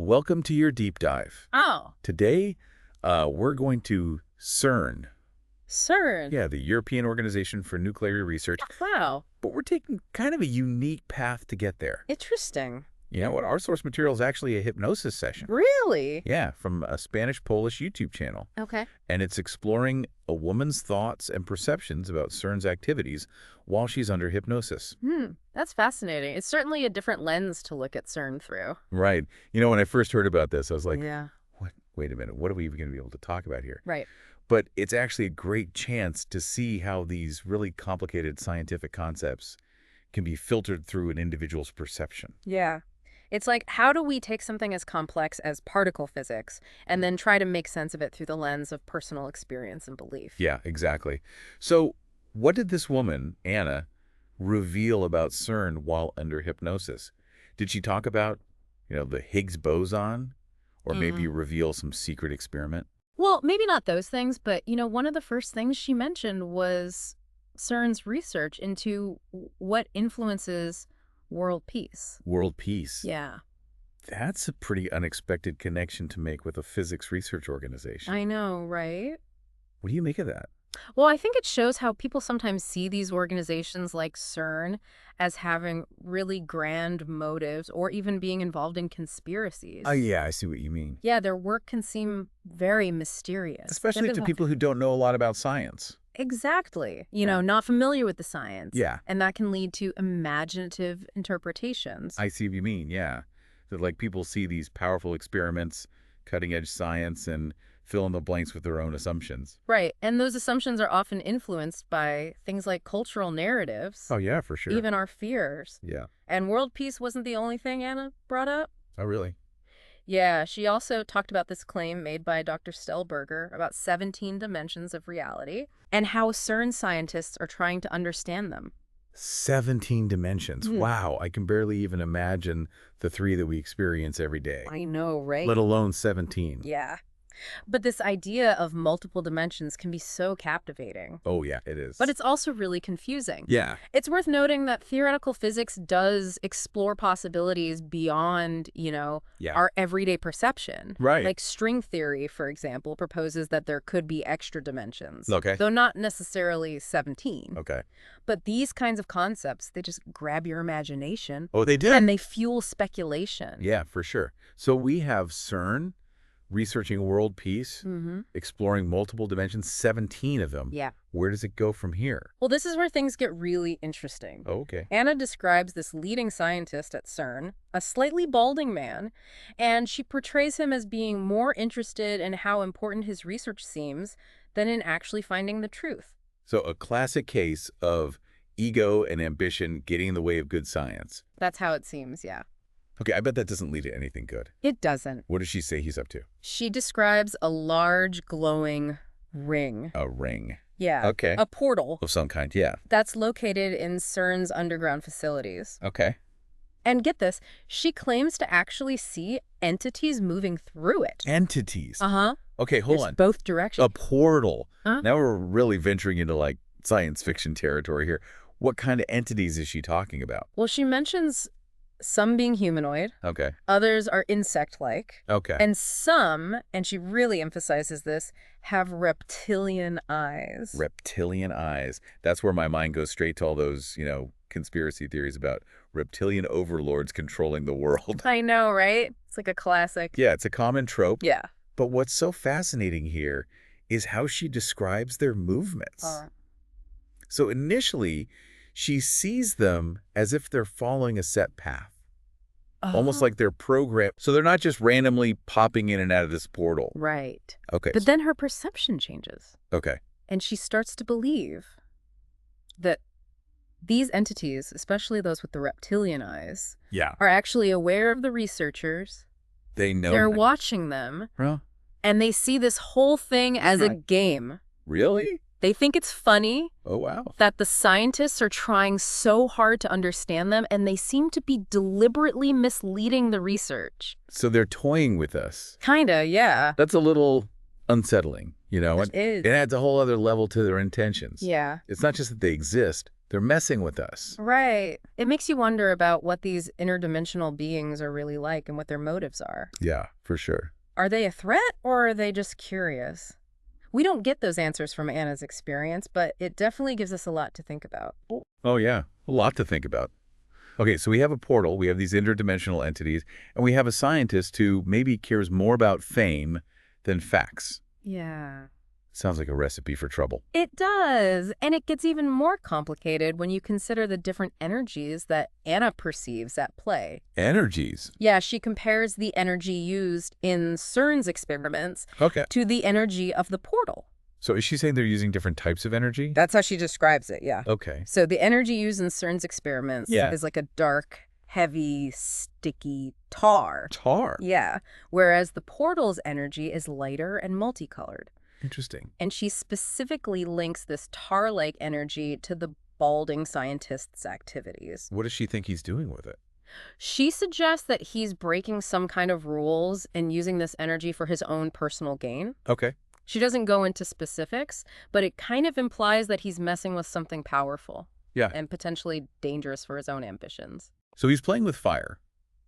Welcome to your deep dive. Oh, Today, we're going to CERN. CERN. Yeah, the European Organization for Nuclear Research. Wow. But we're taking kind of a unique path to get there. Interesting. You know what? Our source material is actually a hypnosis session. Really? Yeah, from a Spanish-Polish YouTube channel. Okay. And it's exploring a woman's thoughts and perceptions about CERN's activities while she's under hypnosis. That's fascinating. It's certainly a different lens to look at CERN through. Right. You know, when I first heard about this, I was like, Yeah. what? Wait a minute. What are we even going to be able to talk about here? Right. But it's actually a great chance to see how these really complicated scientific concepts can be filtered through an individual's perception. Yeah. It's like, how do we take something as complex as particle physics and then try to make sense of it through the lens of personal experience and belief? Yeah, exactly. So what did this woman, Anna, reveal about CERN while under hypnosis? Did she talk about, the Higgs boson? Or maybe reveal some secret experiment? Well, maybe not those things, but, one of the first things she mentioned was CERN's research into what influences world peace. World peace. Yeah. That's a pretty unexpected connection to make with a physics research organization. I know, right? What do you make of that? Well, I think it shows how people sometimes see these organizations like CERN as having really grand motives or even being involved in conspiracies. Oh, yeah, I see what you mean. Yeah, their work can seem very mysterious. Especially to people who don't know a lot about science. Exactly. Not familiar with the science. Yeah. And that can lead to imaginative interpretations. I see what you mean, yeah. That like people see these powerful experiments, cutting-edge science, and fill in the blanks with their own assumptions. Right. And those assumptions are often influenced by things like cultural narratives. Oh, yeah, for sure. Even our fears. Yeah. And world peace wasn't the only thing Anna brought up. Oh, really? Yeah, she also talked about this claim made by Dr. Stellberger about 17 dimensions of reality and how CERN scientists are trying to understand them. 17 dimensions. Wow, I can barely even imagine the 3 that we experience every day. I know, right? Let alone 17. Yeah. But this idea of multiple dimensions can be so captivating. Oh, yeah, it is. But it's also really confusing. Yeah. It's worth noting that theoretical physics does explore possibilities beyond, our everyday perception. Right. Like string theory, for example, proposes that there could be extra dimensions. Okay. Though not necessarily 17. Okay. But these kinds of concepts, they just grab your imagination. Oh, they did? And they fuel speculation. Yeah, for sure. So we have CERN researching world peace, exploring multiple dimensions, 17 of them. Yeah. Where does it go from here? Well, this is where things get really interesting. Oh, okay. Anna describes this leading scientist at CERN, a slightly balding man, and she portrays him as being more interested in how important his research seems than in actually finding the truth. So a classic case of ego and ambition getting in the way of good science. That's how it seems, yeah. Okay, I bet that doesn't lead to anything good. It doesn't. What does she say he's up to? She describes a large glowing ring. A ring. Yeah. Okay. A portal. Of some kind, yeah. That's located in CERN's underground facilities. Okay. And get this, she claims to actually see entities moving through it. Entities? Uh-huh. Okay, hold There's on. both directions. A portal. Huh? Now we're really venturing into like science fiction territory here. What kind of entities is she talking about? Well, she mentions some being humanoid. Okay. Others are insect-like. Okay. And some, and she really emphasizes this, have reptilian eyes. Reptilian eyes. That's where my mind goes straight to all those, conspiracy theories about reptilian overlords controlling the world. I know, right? It's like a classic. Yeah, it's a common trope. Yeah. But what's so fascinating here is how she describes their movements. So initially, she sees them as if they're following a set path. Almost like they're programmed. So they're not just randomly popping in and out of this portal. Right. Okay. But then her perception changes. Okay. And she starts to believe that these entities, especially those with the reptilian eyes, are actually aware of the researchers. They know. They're watching them. Huh? And they see this whole thing as a game. Really? They think it's funny. Oh, wow. That the scientists are trying so hard to understand them, and they seem to be deliberately misleading the research. So they're toying with us. Kinda, yeah. That's a little unsettling, It is. It adds a whole other level to their intentions. Yeah. It's not just that they exist, They're messing with us. Right. It makes you wonder about what these interdimensional beings are really like and what their motives are. Yeah, for sure. Are they a threat or are they just curious? We don't get those answers from Anna's experience, but it definitely gives us a lot to think about. Oh, yeah. A lot to think about. Okay, so we have a portal, we have these interdimensional entities, and we have a scientist who maybe cares more about fame than facts. Yeah. Sounds like a recipe for trouble. It does. And it gets even more complicated when you consider the different energies that Anna perceives at play. Energies? Yeah, she compares the energy used in CERN's experiments to the energy of the portal. So is she saying they're using different types of energy? That's how she describes it, yeah. Okay. So the energy used in CERN's experiments is like a dark, heavy, sticky tar. Tar? Yeah, whereas the portal's energy is lighter and multicolored. Interesting. And she specifically links this tar-like energy to the balding scientist's activities. What does she think he's doing with it? She suggests that he's breaking some kind of rules and using this energy for his own personal gain. Okay. She doesn't go into specifics, but it kind of implies that he's messing with something powerful. Yeah. And potentially dangerous for his own ambitions. So he's playing with fire,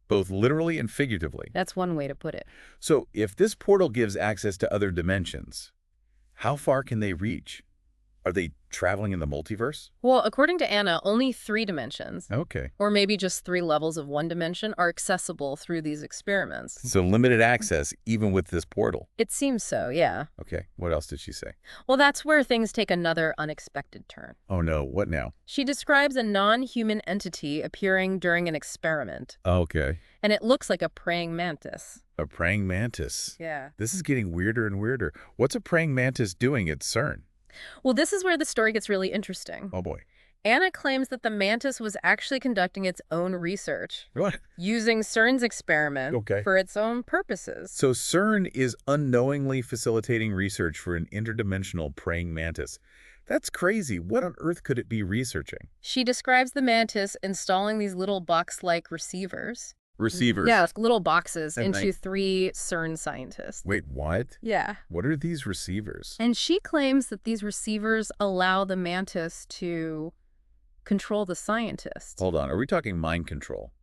both literally and figuratively. That's one way to put it. So if this portal gives access to other dimensions, how far can they reach? Are they traveling in the multiverse? Well, according to Anna, only 3 dimensions, Okay. or maybe just 3 levels of one dimension, are accessible through these experiments. So limited access even with this portal. It seems so, yeah. Okay. What else did she say? Well, that's where things take another unexpected turn. Oh no, what now? She describes a non-human entity appearing during an experiment. Okay. And it looks like a praying mantis. A praying mantis. Yeah. This is getting weirder and weirder. What's a praying mantis doing at CERN? Well, this is where the story gets really interesting. Oh boy. Anna claims that the mantis was actually conducting its own research. What? Using CERN's experiment for its own purposes. So CERN is unknowingly facilitating research for an interdimensional praying mantis. That's crazy. What on earth could it be researching? She describes the mantis installing these little box-like receivers. Receivers? Yeah, little boxes And into 3 CERN scientists. Wait, what? Yeah. What are these receivers? And she claims that these receivers allow the mantis to control the scientists. Hold on. Are we talking mind control?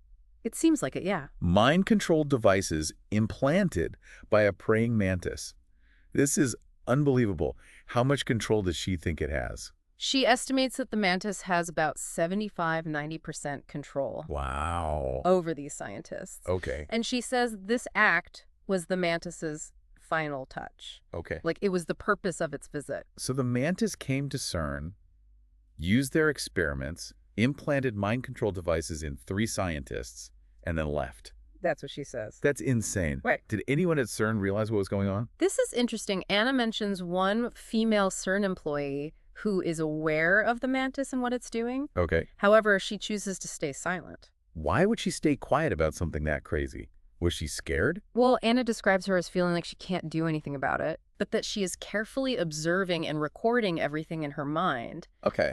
It seems like it, yeah. Mind-controlled devices implanted by a praying mantis. This is unbelievable. How much control does she think it has? She estimates that the mantis has about 75–90% control. Wow. Over these scientists. Okay. And she says this act was the mantis's final touch. Okay. Like it was the purpose of its visit. So the mantis came to CERN, used their experiments, implanted mind control devices in 3 scientists, and then left. That's what she says. That's insane. Right. Did anyone at CERN realize what was going on? This is interesting. Anna mentions one female CERN employee who is aware of the mantis and what it's doing. Okay. However, she chooses to stay silent. Why would she stay quiet about something that crazy? Was she scared? Well, Anna describes her as feeling like she can't do anything about it, but that she is carefully observing and recording everything in her mind,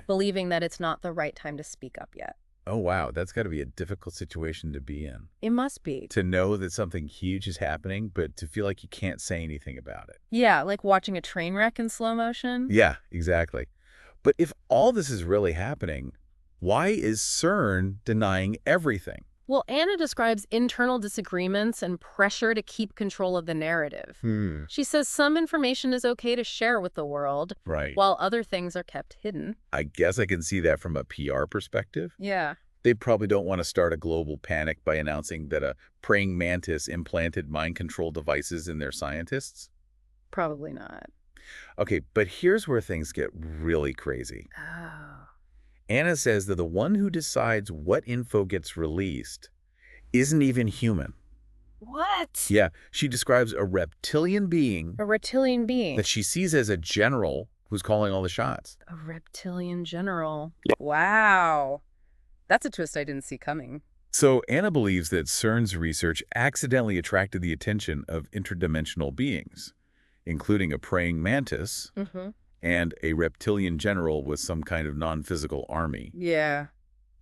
believing that it's not the right time to speak up yet. Oh, wow. That's got to be a difficult situation to be in. It must be. To know that something huge is happening, but to feel like you can't say anything about it. Yeah, like watching a train wreck in slow motion. Yeah, exactly. But if all this is really happening, why is CERN denying everything? Well, Anna describes internal disagreements and pressure to keep control of the narrative. She says some information is okay to share with the world, while other things are kept hidden. I guess I can see that from a PR perspective. Yeah. They probably don't want to start a global panic by announcing that a praying mantis implanted mind control devices in their scientists. Probably not. Okay, but here's where things get really crazy. Oh. Anna says that the one who decides what info gets released isn't even human. What? Yeah, she describes a reptilian being. A reptilian being? That she sees as a general who's calling all the shots. A reptilian general. Wow. That's a twist I didn't see coming. So Anna believes that CERN's research accidentally attracted the attention of interdimensional beings, including a praying mantis, and a reptilian general with some kind of non-physical army. Yeah.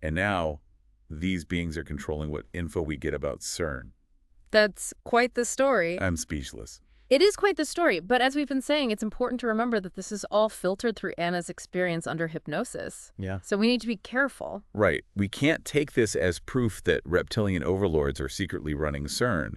And now, these beings are controlling what info we get about CERN. That's quite the story. I'm speechless. It is quite the story, but as we've been saying, it's important to remember that this is all filtered through Anna's experience under hypnosis. Yeah. So we need to be careful. Right. We can't take this as proof that reptilian overlords are secretly running CERN,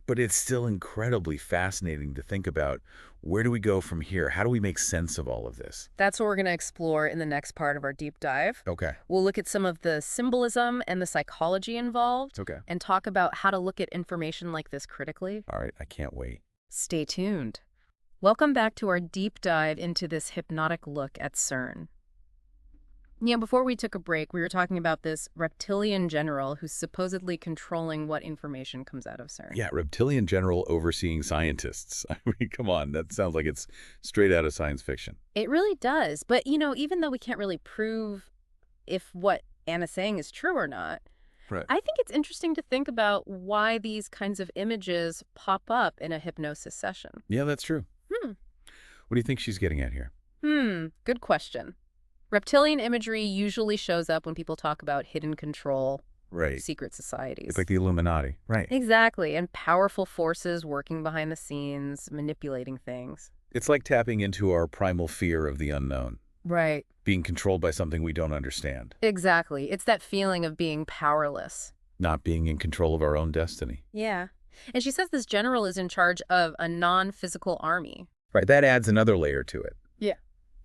but it's still incredibly fascinating to think about. Where do we go from here? How do we make sense of all of this? That's what we're going to explore in the next part of our deep dive. Okay. We'll look at some of the symbolism and the psychology involved. Okay. And talk about how to look at information like this critically. All right. I can't wait. Stay tuned. Welcome back to our deep dive into this hypnotic look at CERN. Yeah, before we took a break, we were talking about this reptilian general who's supposedly controlling what information comes out of CERN. Yeah, reptilian general overseeing scientists. I mean, come on, that sounds like it's straight out of science fiction. It really does. But, even though we can't really prove if what Anna's saying is true or not, Right. I think it's interesting to think about why these kinds of images pop up in a hypnosis session. Yeah, that's true. What do you think she's getting at here? Good question. Reptilian imagery usually shows up when people talk about hidden control, Right. secret societies. It's like the Illuminati. Right. Exactly, and powerful forces working behind the scenes, manipulating things. It's like tapping into our primal fear of the unknown, Right. being controlled by something we don't understand, Exactly. It's that feeling of being powerless. not being in control of our own destiny. Yeah. And she says this general is in charge of a non-physical army. Right, that adds another layer to it. Yeah.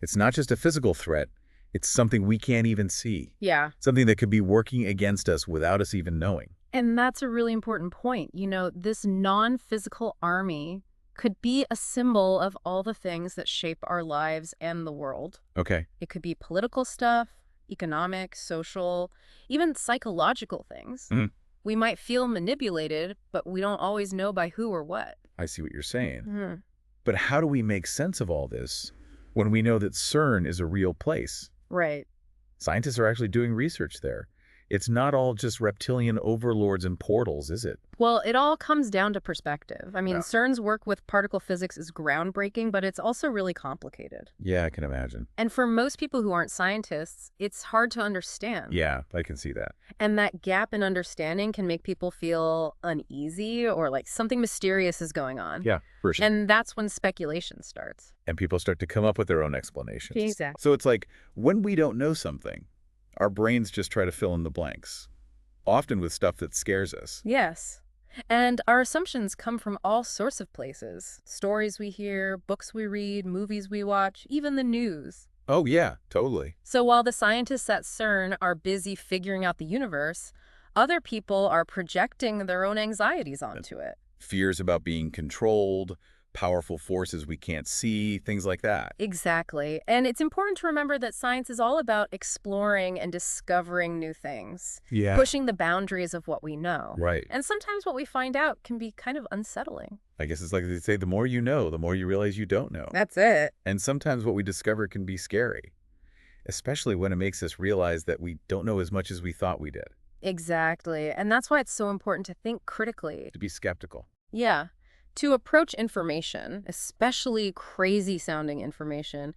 It's not just a physical threat, it's something we can't even see. Yeah. Something that could be working against us without us even knowing. And that's a really important point. This non-physical army could be a symbol of all the things that shape our lives and the world. Okay. It could be political stuff, economic, social, even psychological things. Mhm. We might feel manipulated, but we don't always know by who or what. I see what you're saying. Mhm. But how do we make sense of all this when we know that CERN is a real place? Right. Scientists are actually doing research there. It's not all just reptilian overlords and portals, is it? Well, it all comes down to perspective. I mean, Yeah. CERN's work with particle physics is groundbreaking, but it's also really complicated. Yeah, I can imagine. And for most people who aren't scientists, it's hard to understand. Yeah, I can see that. And that gap in understanding can make people feel uneasy or like something mysterious is going on. Yeah, for sure. And that's when speculation starts. And people start to come up with their own explanations. Exactly. So it's like when we don't know something, our brains just try to fill in the blanks, often with stuff that scares us. Yes. And our assumptions come from all sorts of places. Stories we hear, books we read, movies we watch, even the news. Oh, yeah, totally. So while the scientists at CERN are busy figuring out the universe, other people are projecting their own anxieties onto it. Fears about being controlled, powerful forces we can't see, things like that. Exactly. And it's important to remember that science is all about exploring and discovering new things, Yeah. pushing the boundaries of what we know. Right. And sometimes what we find out can be kind of unsettling. I guess it's like they say, the more you know, the more you realize you don't know. That's it. And sometimes what we discover can be scary, especially when it makes us realize that we don't know as much as we thought we did. Exactly. And that's why it's so important to think critically. To be skeptical. Yeah. To approach information, especially crazy-sounding information,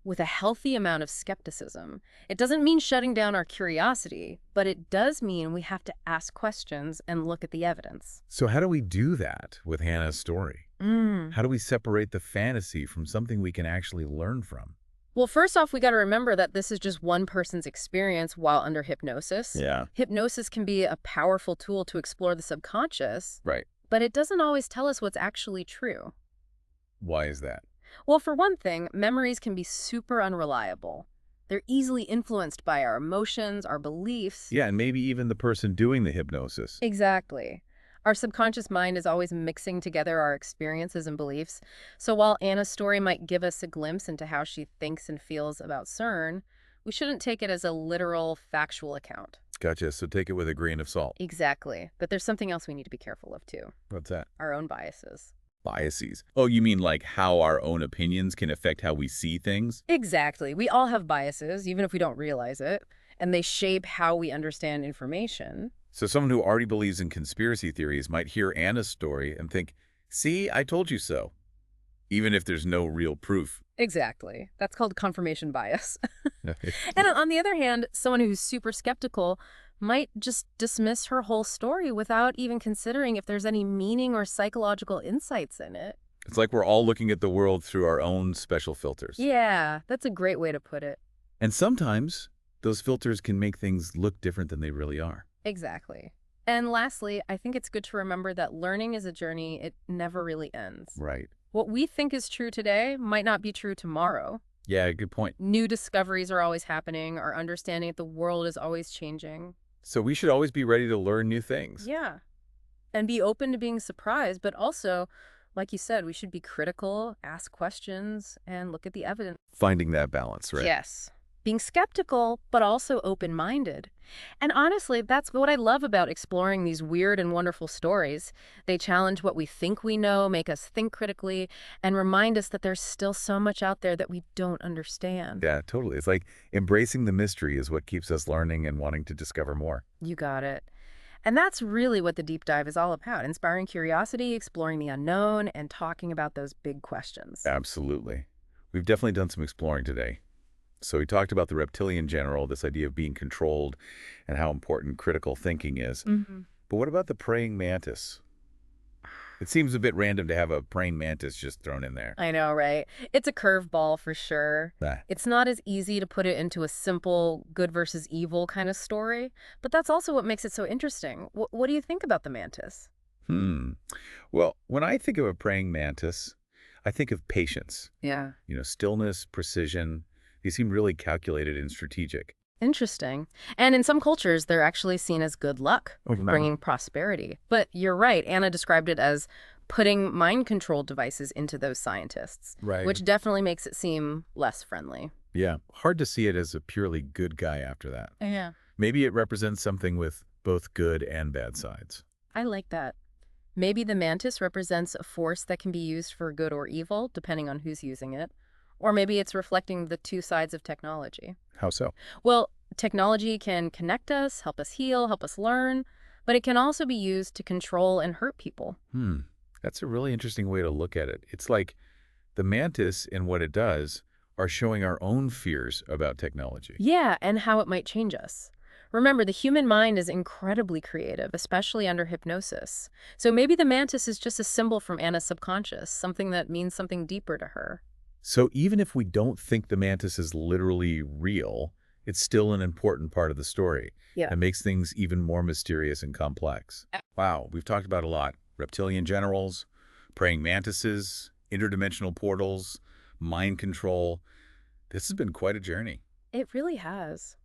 with a healthy amount of skepticism. It doesn't mean shutting down our curiosity, but it does mean we have to ask questions and look at the evidence. So how do we do that with Hannah's story? How do we separate the fantasy from something we can actually learn from? Well, first off, we got to remember that this is just one person's experience while under hypnosis. Yeah. Hypnosis can be a powerful tool to explore the subconscious, Right. but it doesn't always tell us what's actually true. Why is that? Well, for one thing, memories can be super unreliable. They're easily influenced by our emotions, our beliefs. Yeah, and maybe even the person doing the hypnosis. Exactly. Our subconscious mind is always mixing together our experiences and beliefs. So while Anna's story might give us a glimpse into how she thinks and feels about CERN, we shouldn't take it as a literal, factual account. Gotcha, so take it with a grain of salt. Exactly. But there's something else we need to be careful of, too. What's that? Our own biases. Biases. Oh, you mean like how our own opinions can affect how we see things? Exactly. We all have biases, even if we don't realize it, and they shape how we understand information. So someone who already believes in conspiracy theories might hear Anna's story and think, see, I told you so, even if there's no real proof. Exactly. That's called confirmation bias. And on the other hand, someone who's super skeptical might just dismiss her whole story without even considering if there's any meaning or psychological insights in it. It's like we're all looking at the world through our own special filters. Yeah, that's a great way to put it. And sometimes those filters can make things look different than they really are. Exactly. And lastly, I think it's good to remember that learning is a journey. It never really ends. Right. What we think is true today might not be true tomorrow. Yeah, good point. New discoveries are always happening. Our understanding of the world is always changing. So we should always be ready to learn new things. Yeah. And be open to being surprised, but also, like you said, we should be critical, ask questions, and look at the evidence. Finding that balance, right? Yes. Being skeptical, but also open-minded. And honestly, that's what I love about exploring these weird and wonderful stories. They challenge what we think we know, make us think critically, and remind us that there's still so much out there that we don't understand. Yeah, totally. It's like embracing the mystery is what keeps us learning and wanting to discover more. You got it. And that's really what the deep dive is all about, inspiring curiosity, exploring the unknown, and talking about those big questions. Absolutely. We've definitely done some exploring today. So we talked about the reptilian general, this idea of being controlled and how important critical thinking is. But what about the praying mantis? It seems a bit random to have a praying mantis just thrown in there. I know, right? It's a curveball for sure. It's not as easy to put it into a simple good versus evil kind of story, but that's also what makes it so interesting. What do you think about the mantis? Well, when I think of a praying mantis, I think of patience. Yeah. Stillness, precision. They seem really calculated and strategic. Interesting. And in some cultures, they're actually seen as good luck, bringing prosperity. But you're right, Anna described it as putting mind control devices into those scientists, Right. which definitely makes it seem less friendly. Yeah, hard to see it as a purely good guy after that. Yeah. Maybe it represents something with both good and bad sides. I like that. Maybe the mantis represents a force that can be used for good or evil, depending on who's using it. Or maybe it's reflecting the two sides of technology. How so? Well, technology can connect us, help us heal, help us learn, but it can also be used to control and hurt people. That's a really interesting way to look at it. It's like the mantis and what it does are showing our own fears about technology. Yeah, and how it might change us. Remember, the human mind is incredibly creative, especially under hypnosis. So maybe the mantis is just a symbol from Anna's subconscious, something that means something deeper to her. So even if we don't think the mantis is literally real, it's still an important part of the story. Yeah. It makes things even more mysterious and complex. Wow, we've talked about a lot. Reptilian generals, praying mantises, interdimensional portals, mind control. This has been quite a journey. It really has.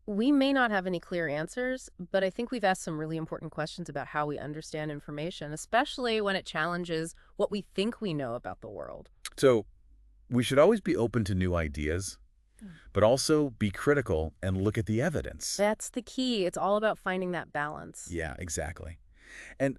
We may not have any clear answers, but I think we've asked some really important questions about how we understand information, especially when it challenges what we think we know about the world. So we should always be open to new ideas, but also be critical and look at the evidence. That's the key. It's all about finding that balance. Yeah, exactly. And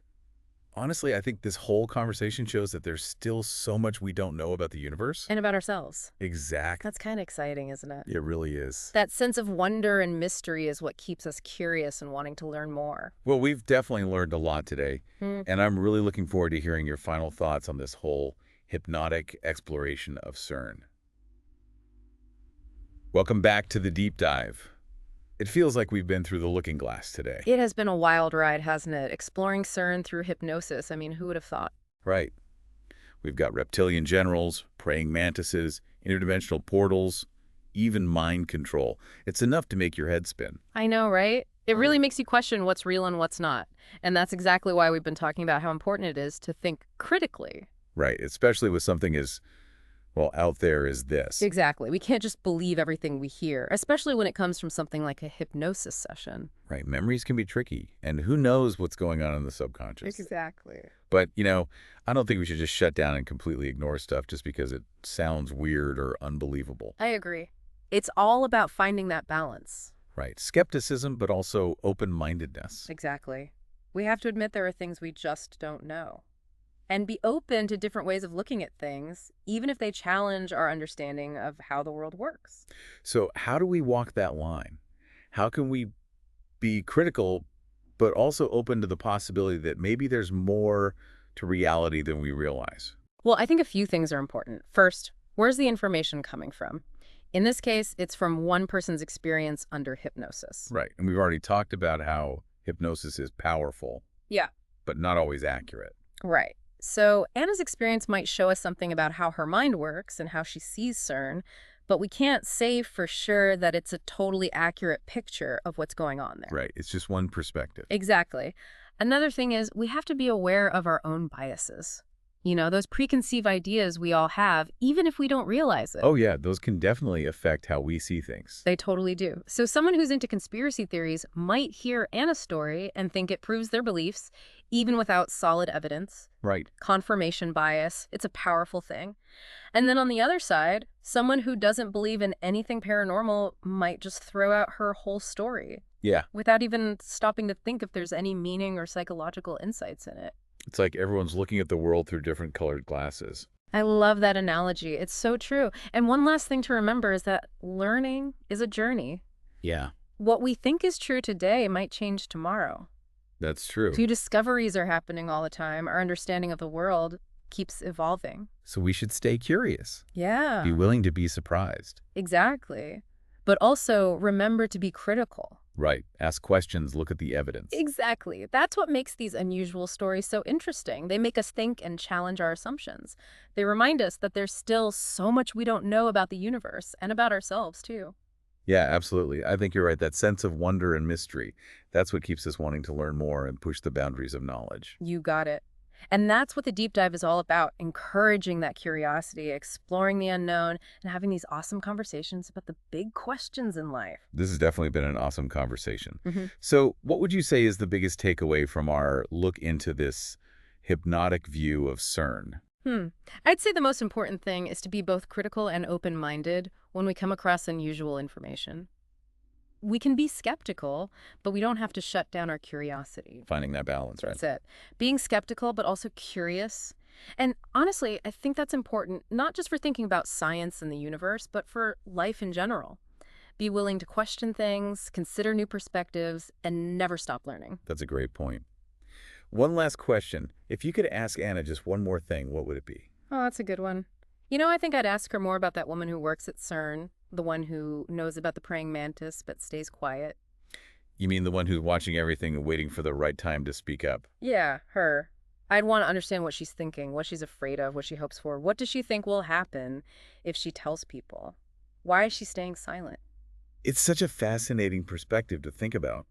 honestly, I think this whole conversation shows that there's still so much we don't know about the universe. And about ourselves. Exactly. That's kind of exciting, isn't it? It really is. That sense of wonder and mystery is what keeps us curious and wanting to learn more. Well, we've definitely learned a lot today, and I'm really looking forward to hearing your final thoughts on this whole hypnotic exploration of CERN. Welcome back to the deep dive. It feels like we've been through the looking glass today. It has been a wild ride, hasn't it? Exploring CERN through hypnosis. I mean, who would have thought? Right. We've got reptilian generals, praying mantises, interdimensional portals, even mind control. It's enough to make your head spin. I know, right? It really makes you question what's real and what's not. And that's exactly why we've been talking about how important it is to think critically. Right, especially with something as, well, out there as this. Exactly. We can't just believe everything we hear, especially when it comes from something like a hypnosis session. Right, memories can be tricky, and who knows what's going on in the subconscious. Exactly. But, I don't think we should just shut down and completely ignore stuff just because it sounds weird or unbelievable. I agree. It's all about finding that balance. Right, skepticism, but also open-mindedness. Exactly. We have to admit there are things we just don't know. And be open to different ways of looking at things, even if they challenge our understanding of how the world works. So how do we walk that line? How can we be critical, but also open to the possibility that maybe there's more to reality than we realize? Well, I think a few things are important. First, where's the information coming from? In this case, it's from one person's experience under hypnosis. Right, and we've already talked about how hypnosis is powerful. Yeah. But not always accurate. Right. So Anna's experience might show us something about how her mind works and how she sees CERN, but we can't say for sure that it's a totally accurate picture of what's going on there. Right. It's just one perspective. Exactly. Another thing is we have to be aware of our own biases. Those preconceived ideas we all have, even if we don't realize it. Oh, yeah. Those can definitely affect how we see things. They totally do. So someone who's into conspiracy theories might hear Anna's story and think it proves their beliefs, even without solid evidence. Right. Confirmation bias, it's a powerful thing. And then on the other side, someone who doesn't believe in anything paranormal might just throw out her whole story. Yeah. Without even stopping to think if there's any meaning or psychological insights in it. It's like everyone's looking at the world through different colored glasses. I love that analogy. It's so true. And one last thing to remember is that learning is a journey. Yeah. What we think is true today might change tomorrow. That's true. New discoveries are happening all the time. Our understanding of the world keeps evolving. So we should stay curious. Yeah. Be willing to be surprised. Exactly. But also remember to be critical. Right. Ask questions, look at the evidence. Exactly. That's what makes these unusual stories so interesting. They make us think and challenge our assumptions. They remind us that there's still so much we don't know about the universe and about ourselves, too. Yeah, absolutely. I think you're right. That sense of wonder and mystery, that's what keeps us wanting to learn more and push the boundaries of knowledge. You got it. And that's what the deep dive is all about, encouraging that curiosity, exploring the unknown, and having these awesome conversations about the big questions in life. This has definitely been an awesome conversation. Mm-hmm. So what would you say is the biggest takeaway from our look into this hypnotic view of CERN? I'd say the most important thing is to be both critical and open-minded when we come across unusual information. We can be skeptical, but we don't have to shut down our curiosity. Finding that balance, right? That's it. Being skeptical, but also curious. And honestly, I think that's important, not just for thinking about science and the universe, but for life in general. Be willing to question things, consider new perspectives, and never stop learning. That's a great point. One last question. If you could ask Anna just one more thing, what would it be? Oh, that's a good one. I think I'd ask her more about that woman who works at CERN, the one who knows about the praying mantis but stays quiet. You mean the one who's watching everything and waiting for the right time to speak up? Yeah, her. I'd want to understand what she's thinking, what she's afraid of, what she hopes for. What does she think will happen if she tells people? Why is she staying silent? It's such a fascinating perspective to think about.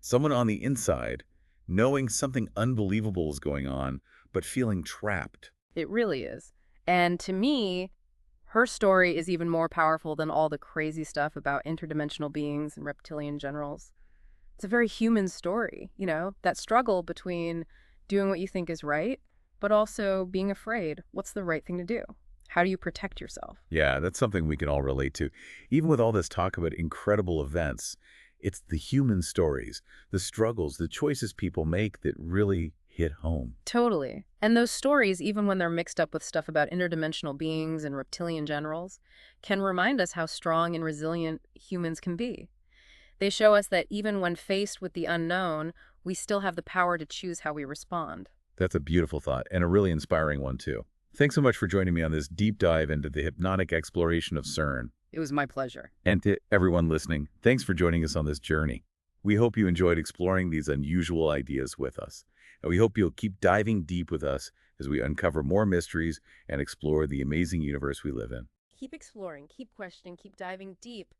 Someone on the inside, knowing something unbelievable is going on, but feeling trapped. It really is. And to me, her story is even more powerful than all the crazy stuff about interdimensional beings and reptilian generals. It's a very human story, that struggle between doing what you think is right, but also being afraid. What's the right thing to do? How do you protect yourself? Yeah, that's something we can all relate to. Even with all this talk about incredible events, it's the human stories, the struggles, the choices people make that really hit home. Totally. And those stories, even when they're mixed up with stuff about interdimensional beings and reptilian generals, can remind us how strong and resilient humans can be. They show us that even when faced with the unknown, we still have the power to choose how we respond. That's a beautiful thought, and a really inspiring one, too. Thanks so much for joining me on this deep dive into the hypnotic exploration of CERN. It was my pleasure. And to everyone listening, thanks for joining us on this journey. We hope you enjoyed exploring these unusual ideas with us. And we hope you'll keep diving deep with us as we uncover more mysteries and explore the amazing universe we live in. Keep exploring, keep questioning, keep diving deep.